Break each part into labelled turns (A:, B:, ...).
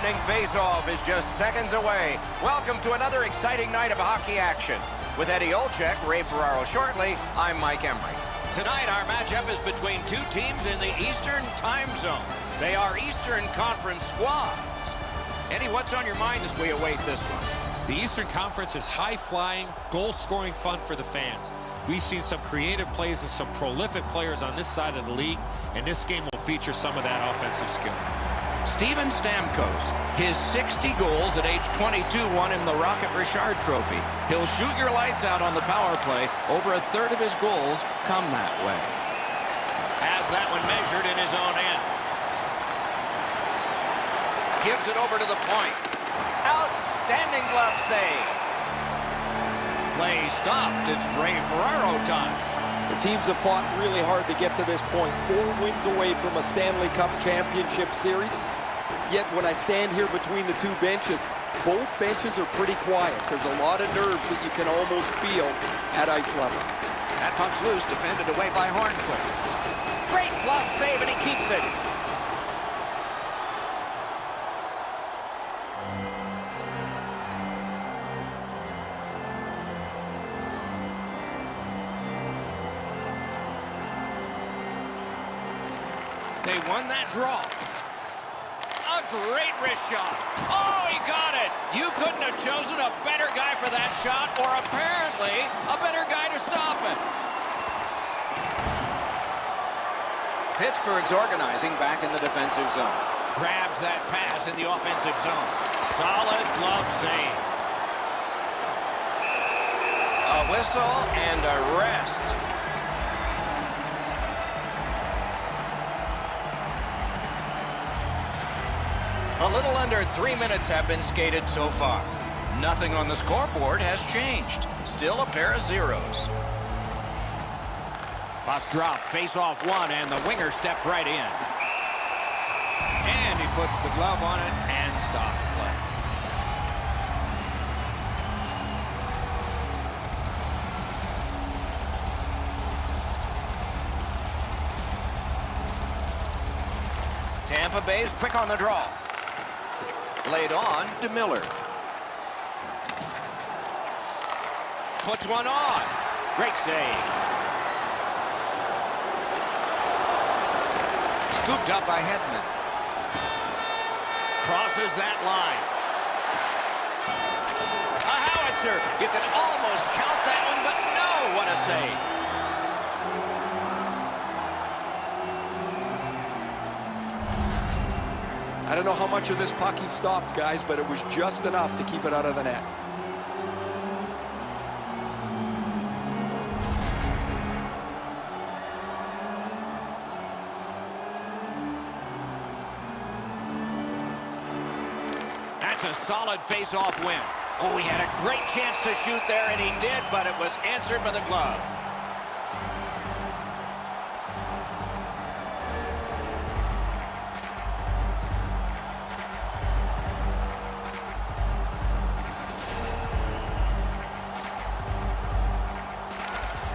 A: opening face-off is just seconds away. Welcome to another exciting night of hockey action. With Eddie Olczyk, Ray Ferraro shortly, I'm Mike Emery. Tonight, our matchup is between two teams in the Eastern time zone. They are Eastern Conference squads. Eddie, what's on your mind as we await this one?
B: The Eastern Conference is high-flying, goal-scoring fun for the fans. We've seen some creative plays and some prolific players on this side of the league, and this game will feature some of that offensive skill.
A: Steven Stamkos, his 60 goals at age 22 won him the Rocket Richard Trophy. He'll shoot your lights out on the power play. Over a third of his goals come that way. Has that one measured in his own end. Gives it over to the point. Outstanding glove save. Play stopped. It's Ray Ferraro time.
C: The teams have fought really hard to get to this point. 4 wins away from a Stanley Cup championship series. Yet when I stand here between the two benches, both benches are pretty quiet. There's a lot of nerves that you can almost feel at ice level.
A: That puck's loose, defended away by Hornquist. Great glove save, and he keeps it. They won that draw. A great wrist shot. Oh, he got it. You couldn't have chosen a better guy for that shot, or apparently a better guy to stop it. Pittsburgh's organizing back in the defensive zone. Grabs that pass in the offensive zone. Solid glove save. A whistle and a rest. A little under 3 minutes have been skated so far. Nothing on the scoreboard has changed. Still a pair of zeros. Puck drop, face-off one, and the winger stepped right in. And he puts the glove on it and stops play. Tampa Bay's quick on the draw. Laid on to Miller. Puts one on. Great save. Scooped up by Hedman. Crosses that line. A howitzer. You could almost count that one, but no, what a save.
C: I don't know how much of this puck he stopped, guys, but it was just enough to keep it out of the net.
A: That's a solid face-off win. Oh, he had a great chance to shoot there, and he did, but it was answered by the glove.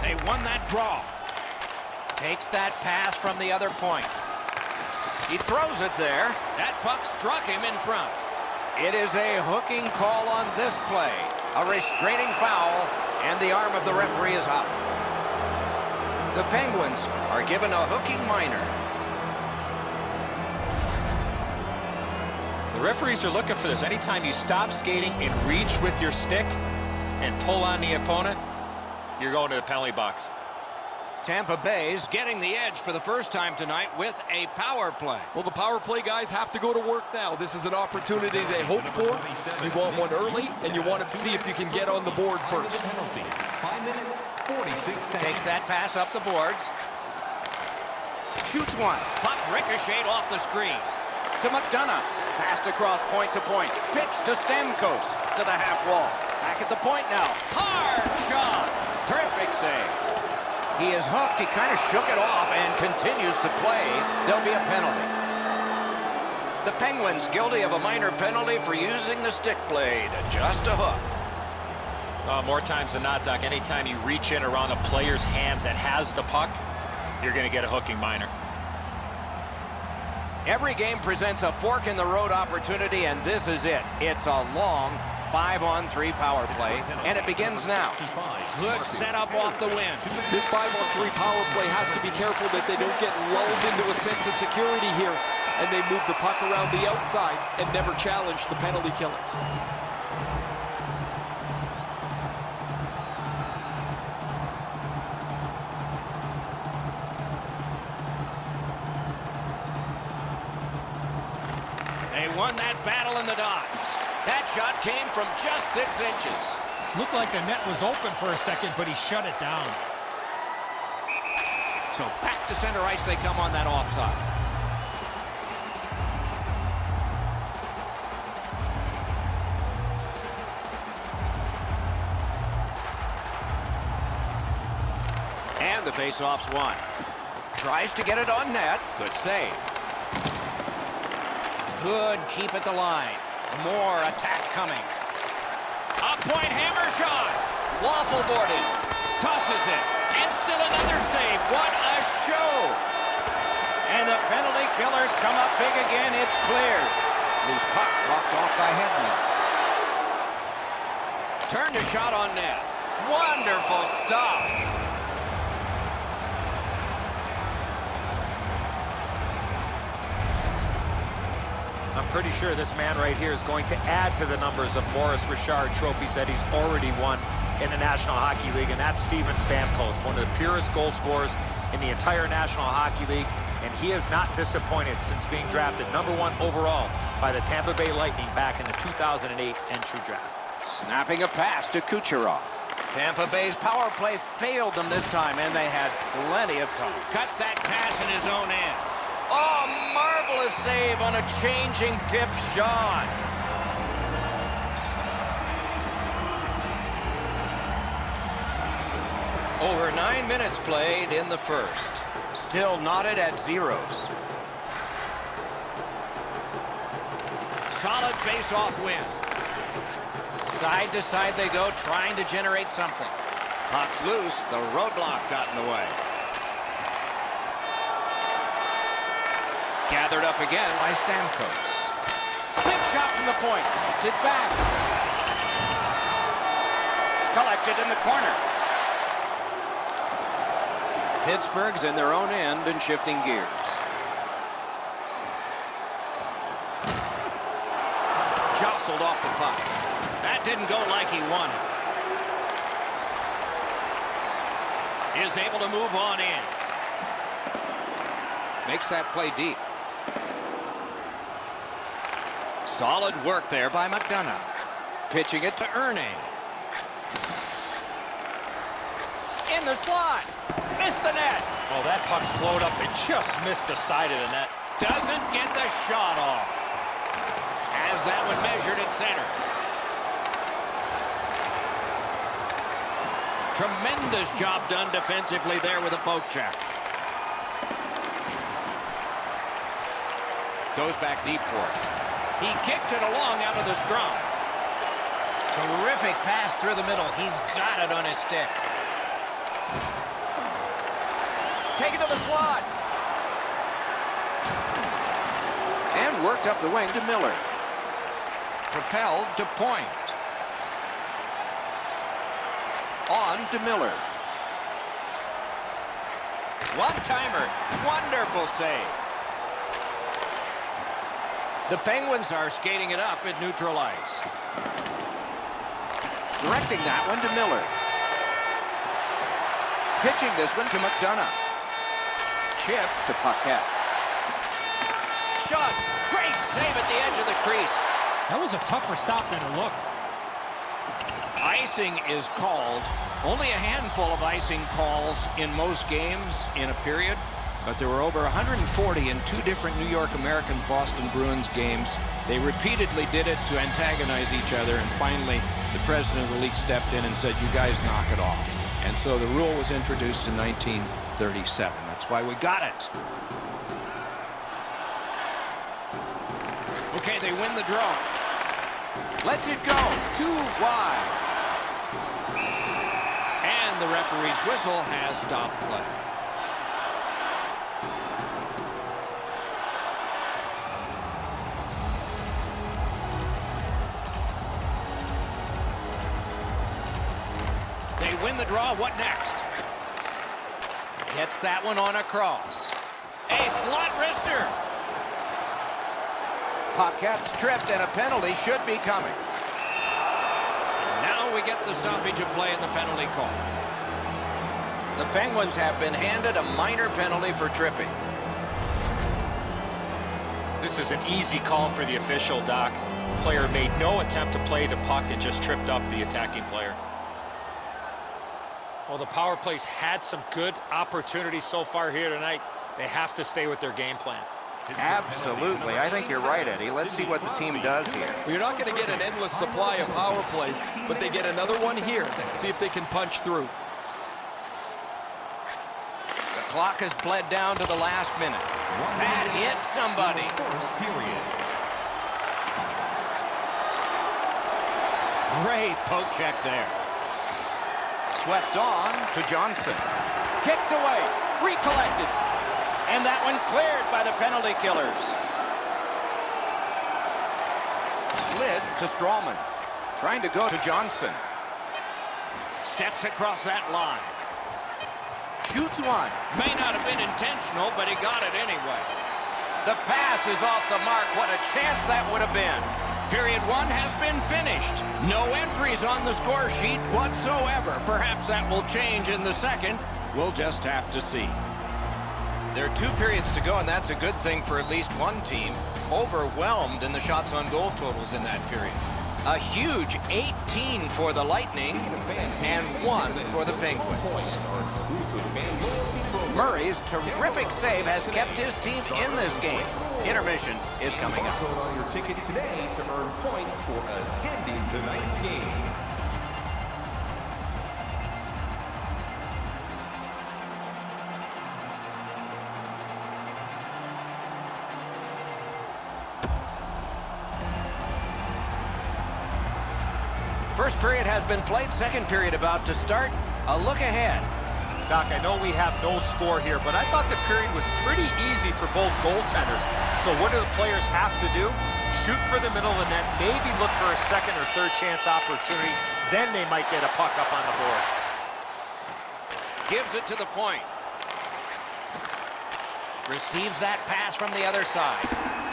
A: They won that draw. Takes that pass from the other point. He throws it there. That puck struck him in front. It is a hooking call on this play. A restraining foul, and the arm of the referee is up. The Penguins are given a hooking minor.
B: The referees are looking for this. Anytime you stop skating and reach with your stick and pull on the opponent, you're going to the penalty box.
A: Tampa Bay's getting the edge for the first time tonight with a power play.
C: Well, the power play guys have to go to work now. This is an opportunity they hope for. You want one early, and you want to see if you can get on the board first.
D: 5 minutes, 46 seconds.
A: Takes that pass up the boards. Shoots one. Puck ricocheted off the screen. To McDonough. Passed across point to point. Pitch to Stamkos. To the half wall. Back at the point now. Hard shot. Terrific save. He is hooked. He kind of shook it off and continues to play. There'll be a penalty. The Penguins guilty of a minor penalty for using the stick blade. Just a hook.
B: More times than not, Doc, anytime you reach in around a player's hands that has the puck, you're going to get a hooking minor.
A: Every game presents a fork-in-the-road opportunity, and this is it. It's a long 5-on-3 power play, and it begins now. Good setup off the wing.
C: This 5-on-3 power play has to be careful that they don't get lulled into a sense of security here, and they move the puck around the outside and never challenge the penalty killers.
A: They won that battle in the dots. That shot came from just 6 inches.
B: Looked like the net was open for a second, but he shut it down.
A: So back to center ice they come on that offside. And the faceoff's won. Tries to get it on net. Good save. Good keep at the line. More attack coming. A point hammer shot. Waffle boarded. Tosses it. And still another save. What a show. And the penalty killers come up big again. It's cleared. Loose puck blocked off by Hedman. Turned a shot on net. Wonderful stop.
B: I'm pretty sure this man right here is going to add to the numbers of Maurice Richard trophies that he's already won in the National Hockey League, and that's Steven Stamkos, one of the purest goal scorers in the entire National Hockey League, and he has not disappointed since being drafted #1 overall by the Tampa Bay Lightning back in the 2008 entry draft.
A: Snapping a pass to Kucherov. Tampa Bay's power play failed them this time, and they had plenty of time. Cut that pass in his own end. Oh, marvelous save on a changing tip shot. Over 9 minutes played in the first. Still knotted at zeros. Solid face-off win. Side to side they go, trying to generate something. Puck's loose. The roadblock got in the way. Gathered up again by Stamkos. Big shot from the point. Gets it back. Collected in the corner. Pittsburgh's in their own end and shifting gears. Jostled off the puck. That didn't go like he wanted. Is able to move on in. Makes that play deep. Solid work there by McDonough. Pitching it to Erne. In the slot. Missed the net.
B: Oh, that puck slowed up and just missed the side of the net.
A: Doesn't get the shot off. As that one measured at center. Tremendous job done defensively there with a poke check. Goes back deep for it. He kicked it along out of the scrum. Terrific pass through the middle. He's got it on his stick. Take it to the slot. And worked up the wing to Miller. Propelled to point. On to Miller. One-timer. Wonderful save. The Penguins are skating it up at neutral ice. Directing that one to Miller. Pitching this one to McDonough. Chip to Paquette. Shot. Great save at the edge of the crease.
B: That was a tougher stop than it looked.
A: Icing is called. Only a handful of icing calls in most games in a period. But there were over 140 in 2 different New York Americans Boston Bruins games. They repeatedly did it to antagonize each other, and finally the president of the league stepped in and said, you guys knock it off. And so the rule was introduced in 1937. That's why we got it. Okay, they win the draw. Lets it go. 2 wide. And the referee's whistle has stopped play. win the draw. What next? Gets that one on a cross. A slot wrister. Puck gets tripped, and a penalty should be coming. And now we get the stoppage of play in the penalty call. The Penguins have been handed a minor penalty for tripping.
B: This is an easy call for the official, Doc. Player made no attempt to play the puck and just tripped up the attacking player. Well, the power plays had some good opportunities so far here tonight. They have to stay with their game plan.
A: Absolutely. I think you're right, Eddie. Let's see what the team does here.
C: Well, you're not going to get an endless supply of power plays, but they get another one here. See if they can punch through.
A: The clock has bled down to the last minute. That hit somebody. Great poke check there. Swept on to Johnson. Kicked away. Recollected. And that one cleared by the penalty killers. Slid to Strawman. Trying to go to Johnson. Steps across that line. Shoots one. May not have been intentional, but he got it anyway. The pass is off the mark. What a chance that would have been. Period one has been finished. No entries on the score sheet whatsoever. Perhaps that will change in the second. We'll just have to see. There are 2 periods to go, and that's a good thing for at least one team. Overwhelmed in the shots on goal totals in that period. A huge 18 for the Lightning and 1 for the Penguins. Murray's terrific save has kept his team in this game. Intermission is coming up.
D: Vote on your ticket today to earn points for attending tonight's game.
A: First period has been played. Second period about to start. A look ahead.
B: Doc, I know we have no score here, but I thought the period was pretty easy for both goaltenders. So what do the players have to do? Shoot for the middle of the net, maybe look for a second or third chance opportunity. Then they might get a puck up on the board.
A: Gives it to the point. Receives that pass from the other side.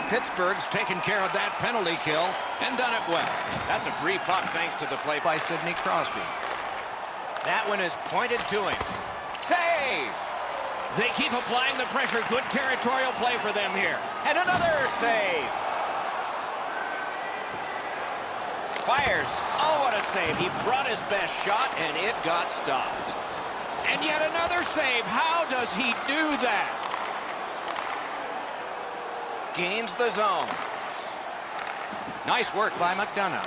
A: Pittsburgh's taken care of that penalty kill and done it well. That's a free puck thanks to the play by Sidney Crosby. That one is pointed to him. Save! They keep applying the pressure. Good territorial play for them here. And another save. Fires. Oh, what a save. He brought his best shot, and it got stopped. And yet another save. How does he do that? Gains the zone. Nice work by McDonough.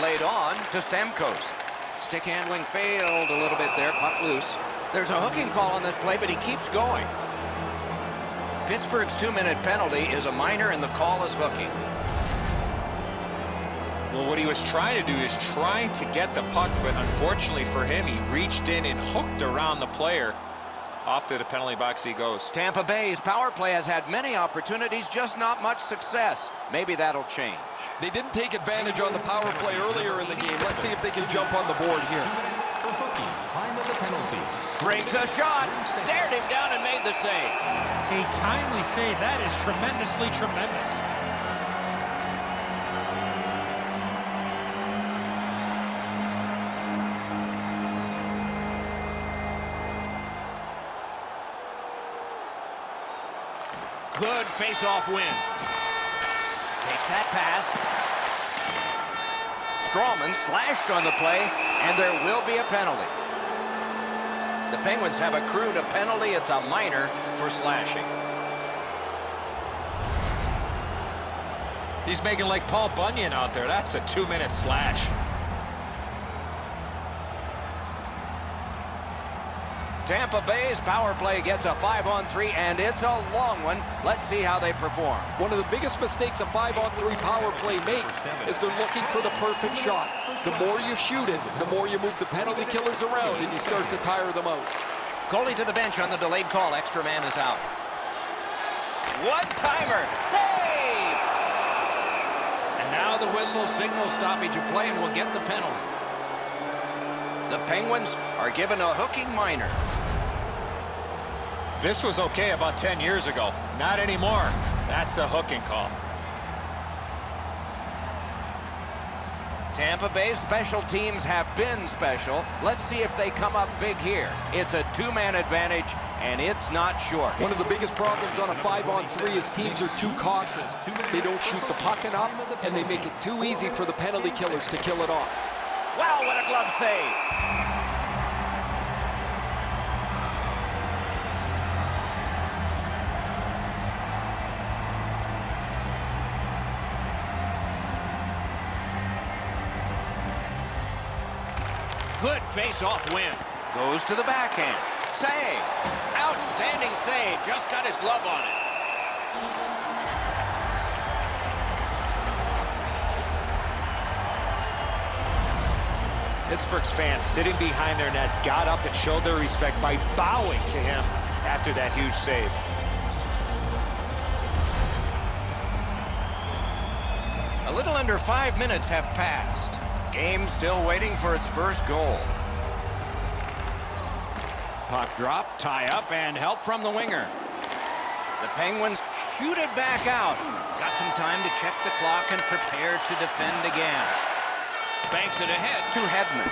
A: Laid on to Stamkos. Stick handling failed a little bit there. Puck loose. There's a hooking call on this play, but he keeps going. Pittsburgh's 2-minute penalty is a minor, and the call is hooking.
B: Well, what he was trying to do is trying to get the puck, but unfortunately for him, he reached in and hooked around the player. Off to the penalty box he goes.
A: Tampa Bay's power play has had many opportunities, just not much success. Maybe that'll change.
C: They didn't take advantage on the power play earlier in the game. Let's see if they can jump on the board here.
D: For hooking, time of the penalty.
A: Brings a shot, stared him down and made the save.
B: A timely save. That is tremendously tremendous.
A: Good face-off win. Takes that pass. Strawman slashed on the play, and there will be a penalty. The Penguins have accrued a penalty. It's a minor for slashing.
B: He's making like Paul Bunyan out there. That's a 2-minute slash.
A: Tampa Bay's power play gets a 5-on-3, and it's a long one. Let's see how they perform.
C: One of the biggest mistakes a 5-on-3 power play makes is they're looking for the perfect shot. The more you shoot it, the more you move the penalty killers around, and you start to tire them out.
A: Goalie to the bench on the delayed call. Extra man is out. One-timer. Save! And now the whistle signals stoppage of play, and we'll get the penalty. The Penguins are given a hooking minor.
B: This was okay about 10 years ago. Not anymore. That's a hooking call.
A: Tampa Bay's special teams have been special. Let's see if they come up big here. It's a two-man advantage, and it's not short.
C: One of the biggest problems on a 5-on-3 is teams are too cautious. They don't shoot the puck enough, and they make it too easy for the penalty killers to kill it off.
A: Wow, what a glove save. Good face-off win. Goes to the backhand. Save. Outstanding save. Just got his glove on it.
B: Pittsburgh's fans sitting behind their net got up and showed their respect by bowing to him after that huge save.
A: A little under 5 minutes have passed. Game still waiting for its first goal. Puck drop, tie up, and help from the winger. The Penguins shoot it back out. Got some time to check the clock and prepare to defend again. Banks it ahead to Hedman.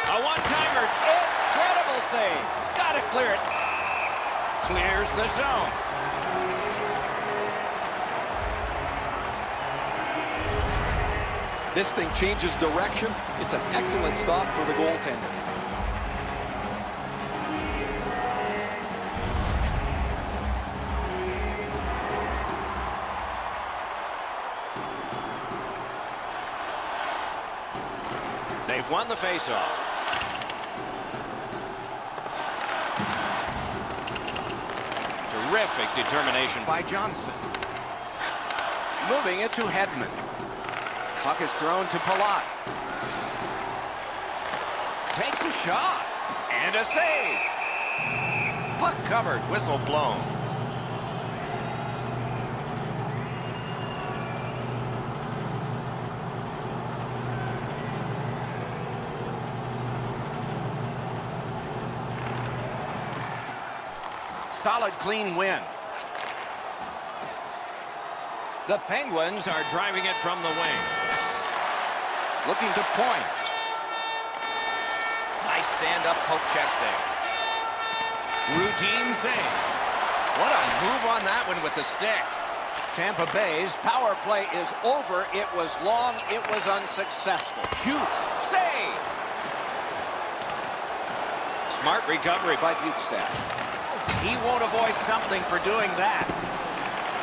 A: A one-timer. Incredible save. Gotta clear it. Clears the zone.
C: This thing changes direction. It's an excellent stop for the goaltender.
A: They've won the faceoff. Terrific determination by Johnson. Moving it to Hedman. Puck is thrown to Palat. Takes a shot. And a save. Puck covered. Whistle blown. Solid, clean win. The Penguins are driving it from the wing. Looking to point. Nice stand-up poke check there. Routine save. What a move on that one with the stick. Tampa Bay's power play is over. It was long. It was unsuccessful. Shoots. Save. Smart recovery by Bukestad. He won't avoid something for doing that.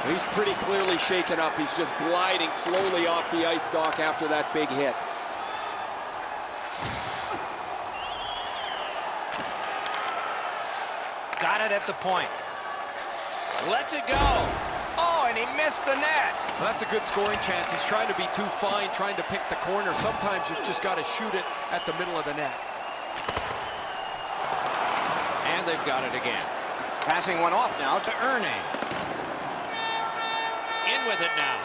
C: He's pretty clearly shaken up. He's just gliding slowly off the ice dock after that big hit.
A: Got it at the point. Lets it go. Oh, and he missed the net.
C: Well, that's a good scoring chance. He's trying to be too fine, trying to pick the corner. Sometimes you've just got to shoot it at the middle of the net.
A: And they've got it again. Passing one off now to Erne. In with it now.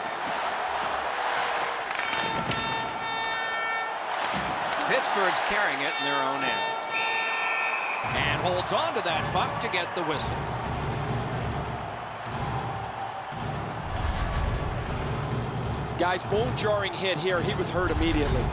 A: Pittsburgh's carrying it in their own end. And holds on to that puck to get the whistle.
C: Guys, bone-jarring hit here. He was hurt immediately.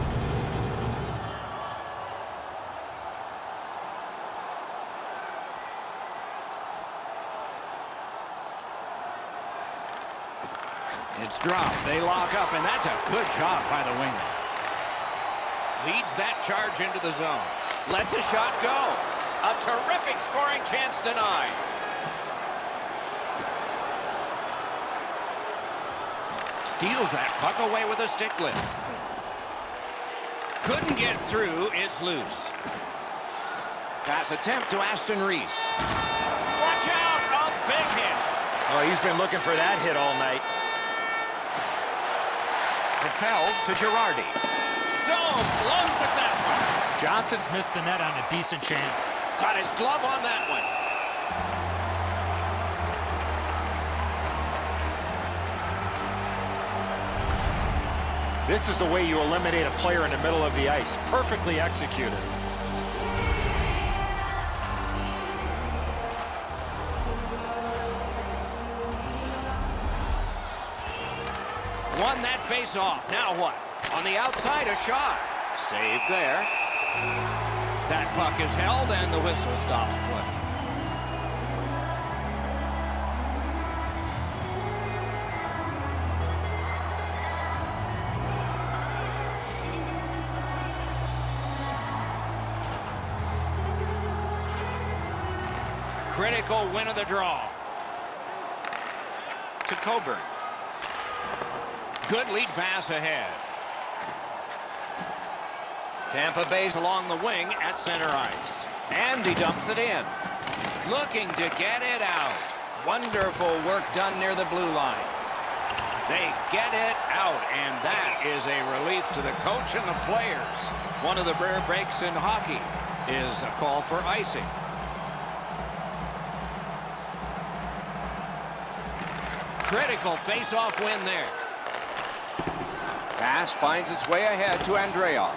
A: It's dropped. They lock up, and that's a good job by the winger. Leads that charge into the zone. Lets a shot go. A terrific scoring chance denied. Steals that puck away with a stick lift. Couldn't get through. It's loose. Pass attempt to Aston Reese. Watch out. A big hit.
B: Oh, he's been looking for that hit all night.
A: Propelled to Girardi. So close with that one.
B: Johnson's missed the net on a decent chance.
A: Got his glove on that one.
B: This is the way you eliminate a player in the middle of the ice. Perfectly executed.
A: Won that face-off. Now what? On the outside, a shot. Save there. That puck is held, and the whistle stops play. Critical win of the draw. To Coburn. Good lead pass ahead. Tampa Bay's along the wing at center ice. And he dumps it in. Looking to get it out. Wonderful work done near the blue line. They get it out, and that is a relief to the coach and the players. One of the rare breaks in hockey is a call for icing. Critical face-off win there. Pass finds its way ahead to Andreoff.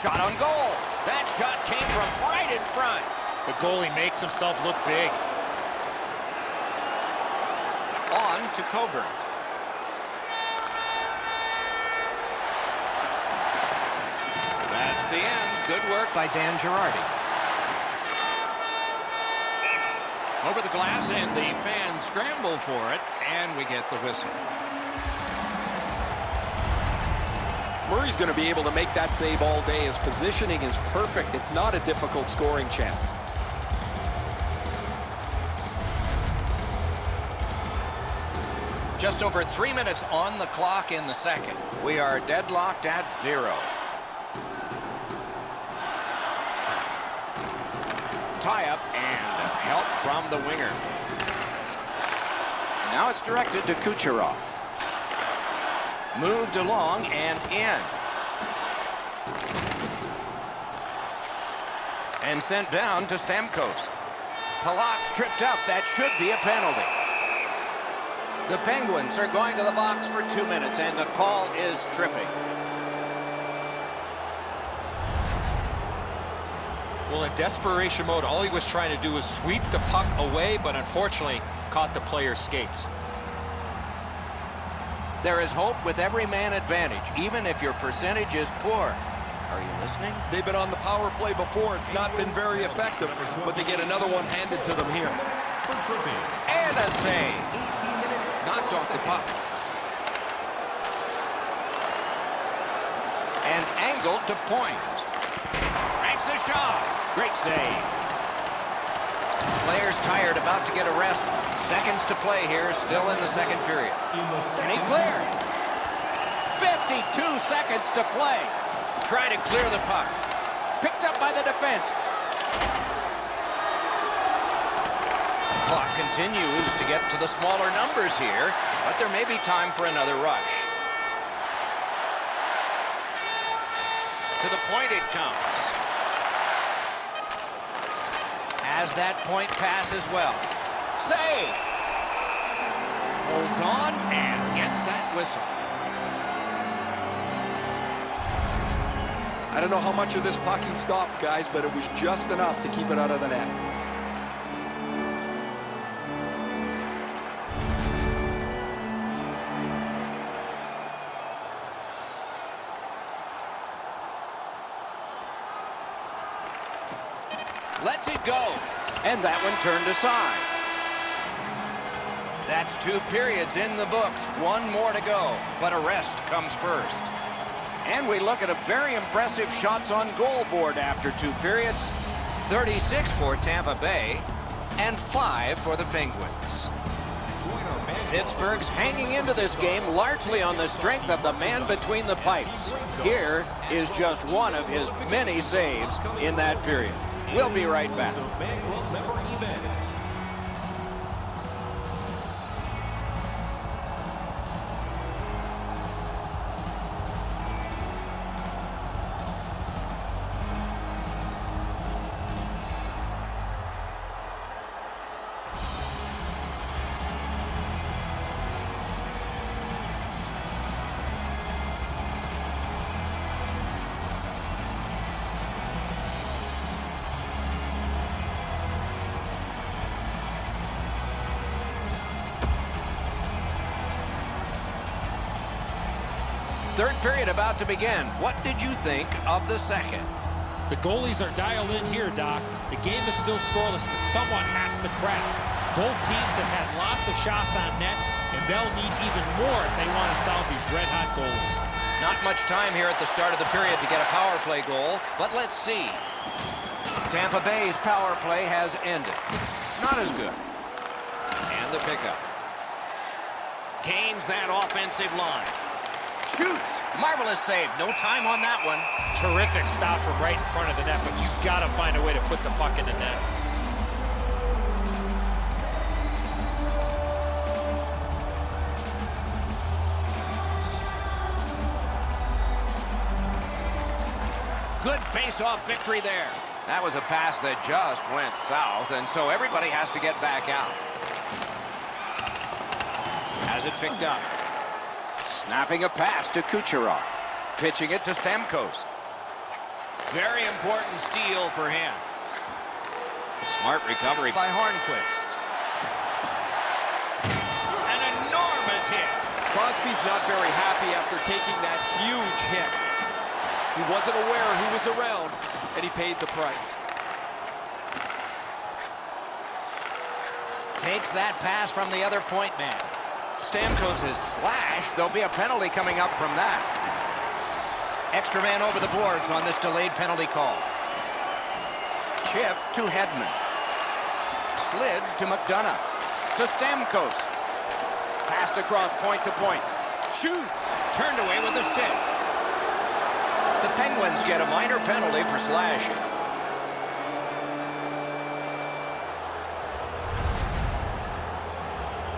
A: Shot on goal. That shot came from right in front.
B: The goalie makes himself look big.
A: On to Coburn. That's the end. Good work by Dan Girardi. Over the glass, and the fans scramble for it, and we get the whistle.
C: Murray's going to be able to make that save all day. His positioning is perfect. It's not a difficult scoring chance.
A: Just over 3 minutes on the clock in the second. We are deadlocked at 0. Tie-up and help from the winger. Now it's directed to Kucherov. Moved along and in. And sent down to Stamkos. Palat's tripped up. That should be a penalty. The Penguins are going to the box for 2 minutes, and the call is tripping.
B: Well, in desperation mode, all he was trying to do was sweep the puck away, but unfortunately caught the player's skates.
A: There is hope with every man advantage, even if your percentage is poor. Are you listening?
C: They've been on the power play before. It's not been very effective, but they get another one handed to them here.
A: And a save. Knocked off the puck. And angled to point. Ranks a shot. Great save. Players tired, about to get a rest. Seconds to play here, still in the second period. Can he clear? 52 seconds to play. Try to clear the puck. Picked up by the defense. Clock continues to get to the smaller numbers here, but there may be time for another rush. To the point it comes. Has that point pass as well. Save! Holds on and gets that whistle.
C: I don't know how much of this puck he stopped, guys, but it was just enough to keep it out of the net.
A: Lets it go. And that one turned aside. That's 2 periods in the books. 1 more to go. But a rest comes first. And we look at a very impressive shots on goal board after 2 periods. 36 for Tampa Bay and 5 for the Penguins. Pittsburgh's hanging into this game largely on the strength of the man between the pipes. Here is just one of his many saves in that period. We'll be right back. Third period about to begin. What did you think of the second?
E: The goalies are dialed in here, Doc. The game is still scoreless, but someone has to crack. Both teams have had lots of shots on net, and they'll need even more if they want to solve these red-hot goals.
A: Not much time here at the start of the period to get a power play goal, but let's see. Tampa Bay's power play has ended. Not as good. And the pickup. Gains that offensive line. Shoots. Marvelous save. No time on that one.
B: Terrific stop from right in front of the net, but you've got to find a way to put the puck in the net.
A: Good face-off victory there. That was a pass that just went south, and so everybody has to get back out. Has it picked up. Snapping a pass to Kucherov. Pitching it to Stamkos. Very important steal for him. Smart recovery by Hornquist. An enormous hit.
C: Crosby's not very happy after taking that huge hit. He wasn't aware who was around, and he paid the price.
A: Takes that pass from the other point man. Stamkos is slashed. There'll be a penalty coming up from that. Extra man over the boards on this delayed penalty call. Chip to Hedman. Slid to McDonough. To Stamkos. Passed across point to point. Shoots. Turned away with the stick. The Penguins get a minor penalty for slashing.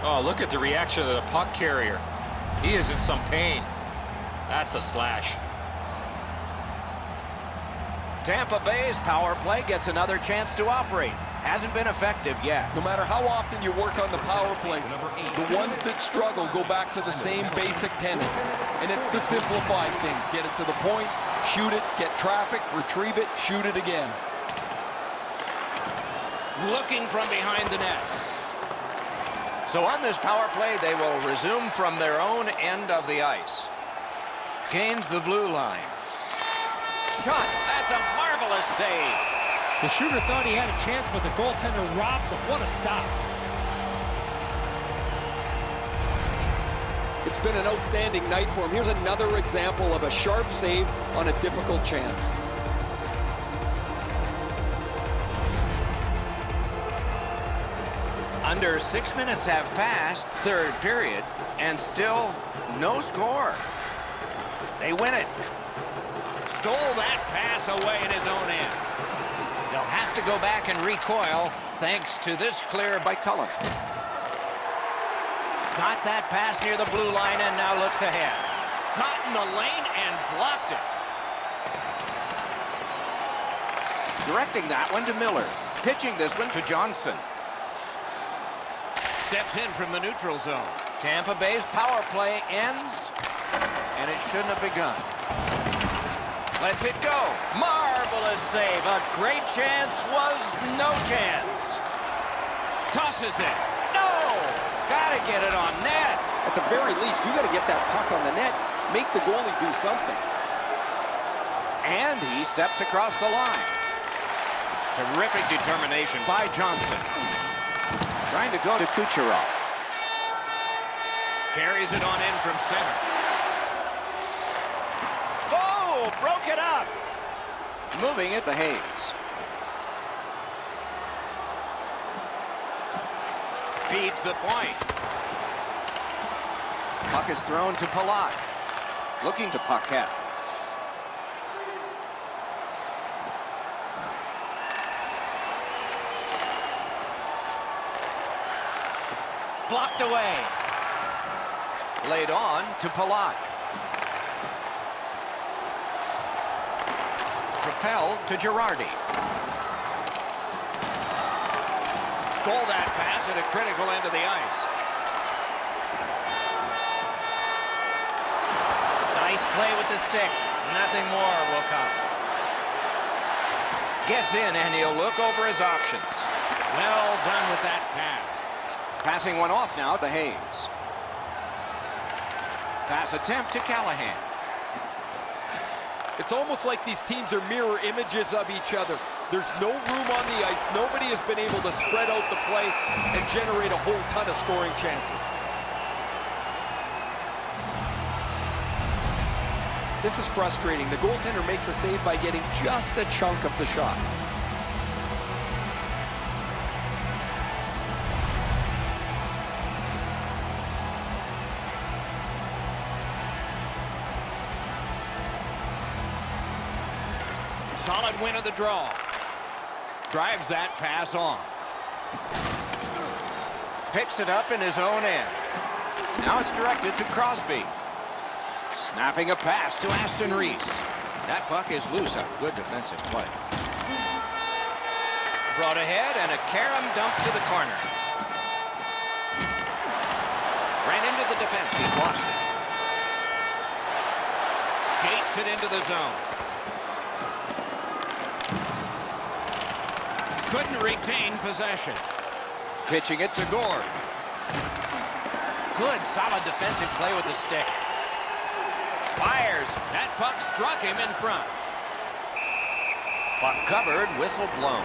B: Oh, look at the reaction of the puck carrier. He is in some pain. That's a slash.
A: Tampa Bay's power play gets another chance to operate. Hasn't been effective yet.
C: No matter how often you work on the power play, the ones that struggle go back to the same basic tenets. And it's to simplify things. Get it to the point, shoot it, get traffic, retrieve it, shoot it again.
A: Looking from behind the net. So on this power play, they will resume from their own end of the ice. Gains the blue line. Shot. That's a marvelous save.
E: The shooter thought he had a chance, but the goaltender robs him. What a stop.
C: It's been an outstanding night for him. Here's another example of a sharp save on a difficult chance.
A: Under 6 minutes have passed, third period, and still no score. They win it. Stole that pass away in his own end. They'll have to go back and recoil thanks to this clear by Cullen. Got that pass near the blue line and now looks ahead. Got in the lane and blocked it. Directing that one to Miller. Pitching this one to Johnson. Steps in from the neutral zone. Tampa Bay's power play ends, and it shouldn't have begun. Lets it go. Marvelous save. A great chance was no chance. Tosses it. No! Gotta get it on net.
C: At the very least, you got to get that puck on the net. Make the goalie do something.
A: And he steps across the line. Terrific determination by Johnson. Trying to go to Kucherov. Carries it on in from center. Oh, broke it up. Moving it to Hayes. Feeds the point. Puck is thrown to Palat. Looking to Paquette. Blocked away. Laid on to Palat. Propelled to Girardi. Stole that pass at a critical end of the ice. Nice play with the stick. Nothing more will come. Gets in and he'll look over his options. Well done with that pass. Passing one off now to Hayes. Pass attempt to Callahan.
C: It's almost like these teams are mirror images of each other. There's no room on the ice. Nobody has been able to spread out the play and generate a whole ton of scoring chances. This is frustrating. The goaltender makes a save by getting just a chunk of the shot.
A: Solid win of the draw. Drives that pass on. Picks it up in his own end. Now it's directed to Crosby. Snapping a pass to Aston Reese. That puck is loose. A good defensive play. Brought ahead and a carom dump to the corner. Ran into the defense. He's lost it. Skates it into the zone. Couldn't retain possession. Pitching it to Gord. Good, solid defensive play with the stick. Fires. That puck struck him in front. Puck covered, whistle blown.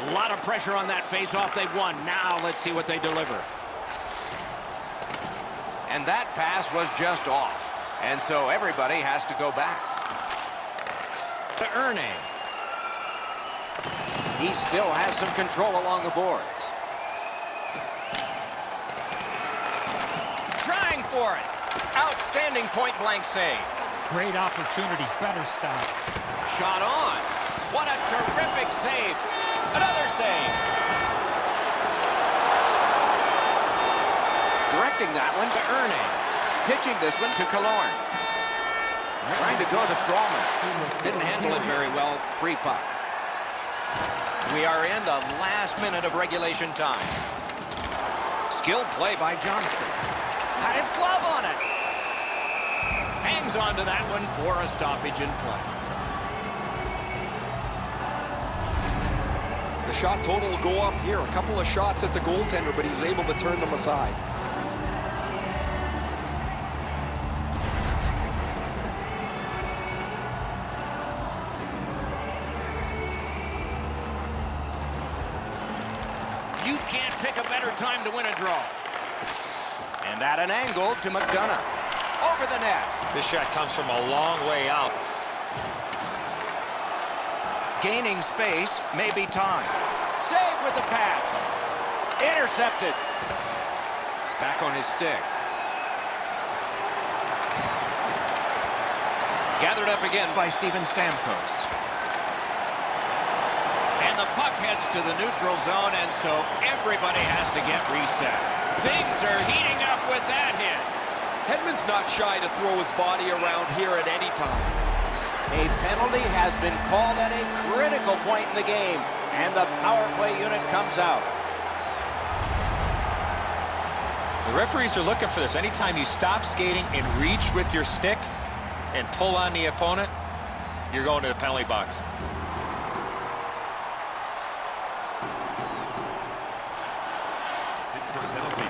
A: A lot of pressure on that face-off. They've won. Now let's see what they deliver. And that pass was just off. And so everybody has to go back. To Erne. He still has some control along the boards. Trying for it. Outstanding point-blank save.
E: Great opportunity. Better stop.
A: Shot on. What a terrific save. Another save. Directing that one to Erne. Pitching this one to Killorn. Trying to go to Strawman. Didn't handle it very well. Free puck. We are in the last minute of regulation time. Skilled play by Johnson. Got his glove on it. Hangs on to that one for a stoppage in play.
C: The shot total will go up here. A couple of shots at the goaltender, but he's able to turn them aside.
A: You can't pick a better time to win a draw. And at an angle to McDonough. Over the net.
B: This shot comes from a long way out.
A: Gaining space, maybe time. Save with the pad. Intercepted. Back on his stick. Gathered up again by Steven Stamkos. And the puck heads to the neutral zone, and so everybody has to get reset. Things are heating up with that hit.
C: Hedman's not shy to throw his body around here at any time.
A: A penalty has been called at a critical point in the game, and the power play unit comes out.
B: The referees are looking for this. Anytime you stop skating and reach with your stick and pull on the opponent, you're going to the penalty box.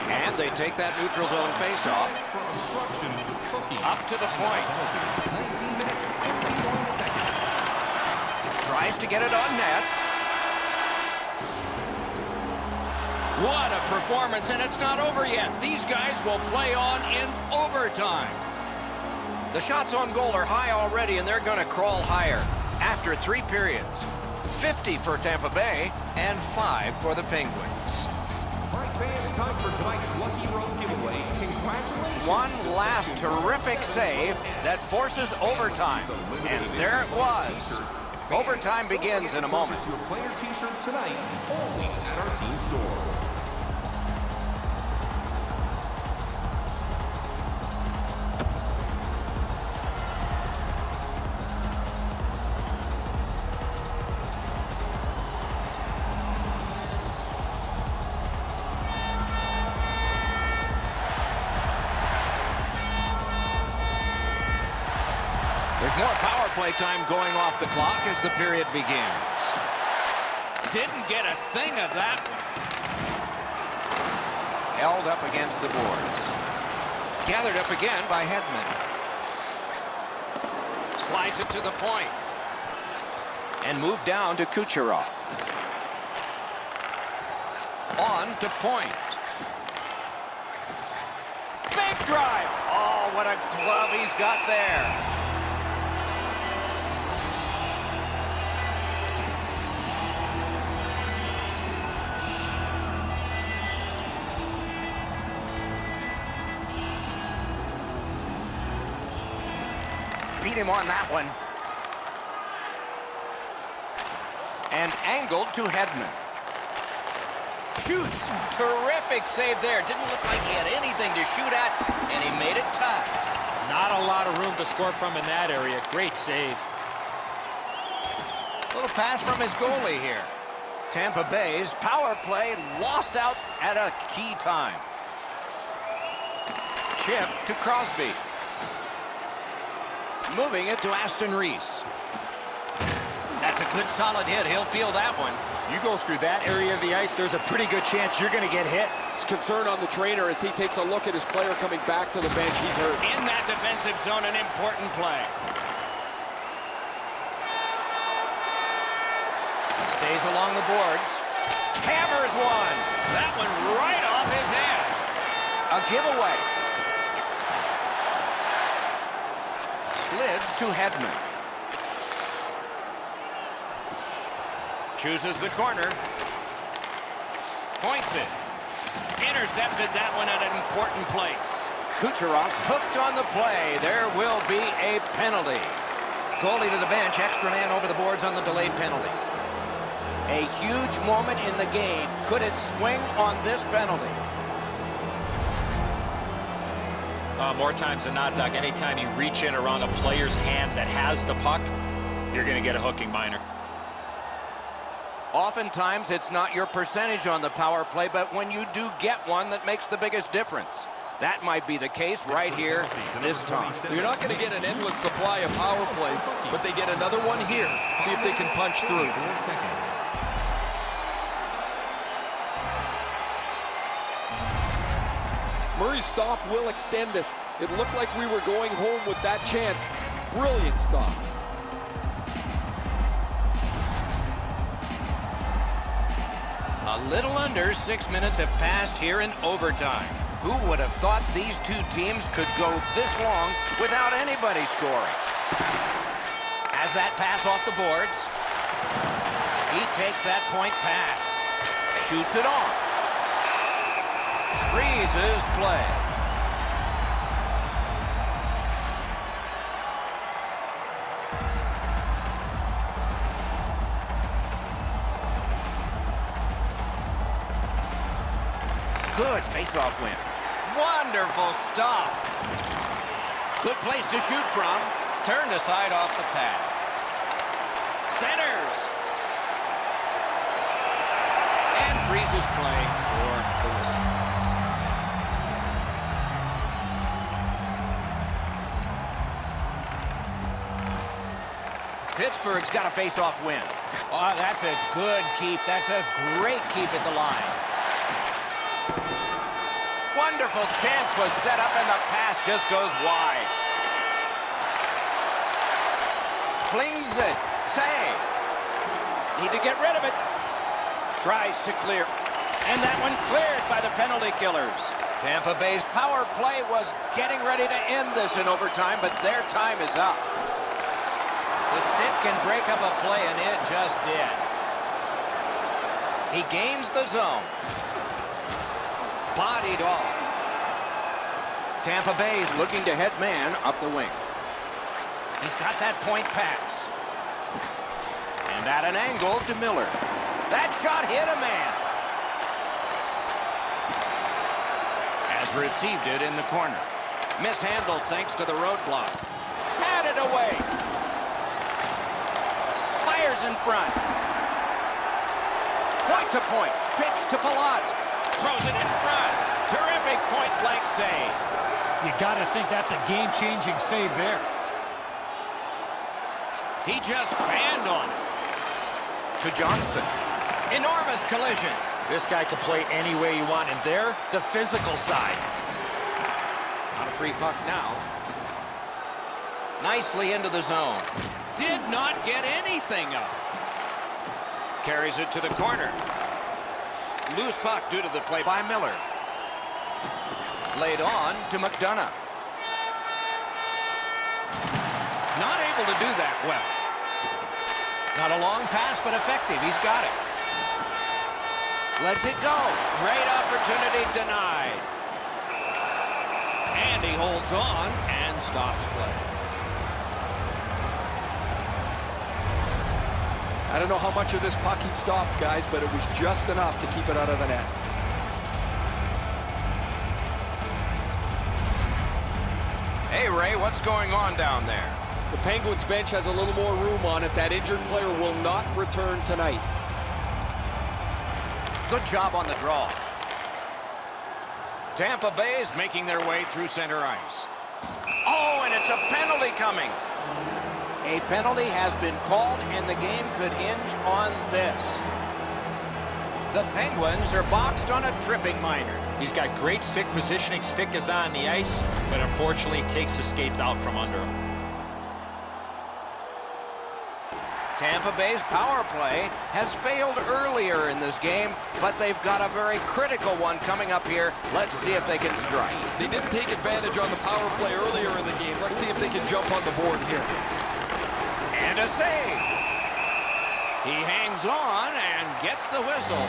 A: And they take that neutral zone face-off. Up to the point. Tries to get it on net. What a performance, and it's not over yet. These guys will play on in overtime. The shots on goal are high already, and they're going to crawl higher after 3 periods. 50 for Tampa Bay and 5 for the Penguins.
D: All right, fans, time for tonight's Lucky Road giveaway. Congratulations.
A: One last terrific save that forces overtime. And there it was. Overtime begins in a moment.
D: Your player t-shirt tonight, only at our team store.
A: There's more power play time going off the clock as the period begins. Didn't get a thing of that one. Held up against the boards. Gathered up again by Hedman. Slides it to the point. And moved down to Kucherov. On to point. Big drive. Oh, what a glove he's got there. Beat him on that one. And angled to Hedman. Shoots. Terrific save there. Didn't look like he had anything to shoot at, and he made it tough.
B: Not a lot of room to score from in that area. Great save.
A: Little pass from his goalie here. Tampa Bay's power play lost out at a key time. Chip to Crosby. Moving it to Aston Reese. That's a good solid hit. He'll feel that one.
B: You go through that area of the ice, there's a pretty good chance you're going to get hit.
C: It's concern on the trainer as he takes a look at his player coming back to the bench. He's hurt.
A: In that defensive zone, an important play. Stays along the boards. Hammers one. That one right off his head. A giveaway. Slid to Hedman. Chooses the corner. Points it. Intercepted that one at an important place. Kucherov's hooked on the play. There will be a penalty. Goalie to the bench. Extra man over the boards on the delayed penalty. A huge moment in the game. Could it swing on this penalty?
B: More times than not, Doug, anytime you reach in around a player's hands that has the puck, you're going to get a hooking minor.
A: Oftentimes, it's not your percentage on the power play, but when you do get one, that makes the biggest difference. That might be the case right here this time.
C: You're not going to get an endless supply of power plays, but they get another one here. See if they can punch through. Murray's stop will extend this. It looked like we were going home with that chance. Brilliant stop.
A: A little under 6 minutes have passed here in overtime. Who would have thought these two teams could go this long without anybody scoring? Has that pass off the boards. He takes that point pass. Shoots it on. Freezes play. Good face-off win. Wonderful stop. Good place to shoot from. Turned aside off the pad. Centers. And freezes play for the whistle. Pittsburgh's got a face-off win. Oh, that's a good keep. That's a great keep at the line. Wonderful chance was set up, and the pass just goes wide. Flings it. Save. Need to get rid of it. Tries to clear. And that one cleared by the penalty killers. Tampa Bay's power play was getting ready to end this in overtime, but their time is up. The stick can break up a play, and it just did. He gains the zone. Bodied off. Tampa Bay's looking to head man up the wing. He's got that point pass. And at an angle to Miller. That shot hit a man. Has received it in the corner. Mishandled thanks to the roadblock. Had it away. Fires in front. Point to point. Pitch to Palat. Throws it in front. Terrific point-blank save.
E: You got to think that's a game-changing save there.
A: He just banned on it. To Johnson. Enormous collision.
B: This guy can play any way you want, and there, the physical side.
A: On a free puck now. Nicely into the zone. Did not get anything up. Carries it to the corner. Loose puck due to the play by Miller. Laid on to McDonough. Not able to do that well. Not a long pass, but effective. He's got it. Lets it go. Great opportunity denied. And he holds on and stops play.
C: I don't know how much of this puck he stopped, guys, but it was just enough to keep it out of the net.
A: Hey, Ray, what's going on down there?
C: The Penguins bench has a little more room on it. That injured player will not return tonight.
A: Good job on the draw. Tampa Bay is making their way through center ice. Oh, and it's a penalty coming. A penalty has been called, and the game could hinge on this. The Penguins are boxed on a tripping minor.
B: He's got great stick positioning. Stick is on the ice, but unfortunately takes the skates out from under him.
A: Tampa Bay's power play has failed earlier in this game, but they've got a very critical one coming up here. Let's see if they can strike.
C: They didn't take advantage on the power play earlier in the game. Let's see if they can jump on the board here.
A: And a save. He hangs on and gets the whistle.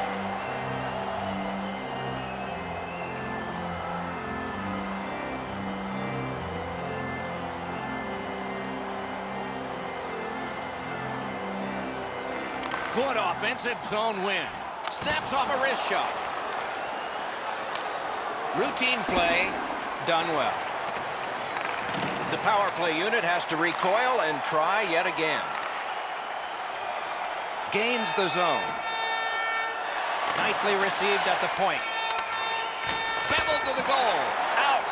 A: Good offensive zone win. Snaps off a wrist shot. Routine play, done well. The power play unit has to recoil and try yet again. Gains the zone. Nicely received at the point. Beveled to the goal. Out.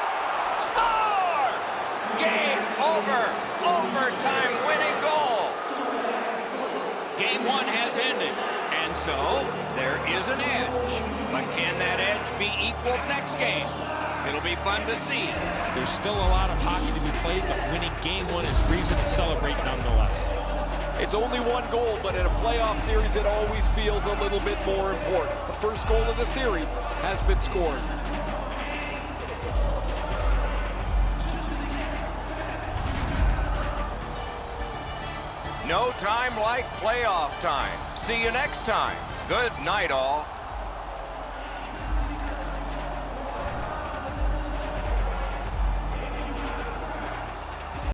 A: Score! Game over. Overtime winning goal. Game one has ended. And so, there is an edge. But can that edge be equaled next game? It'll be fun to see.
E: There's still a lot of hockey to be played, but winning game one is reason to celebrate nonetheless.
C: It's only one goal, but in a playoff series, it always feels a little bit more important. The first goal of the series has been scored.
A: No time like playoff time. See you next time. Good night, all.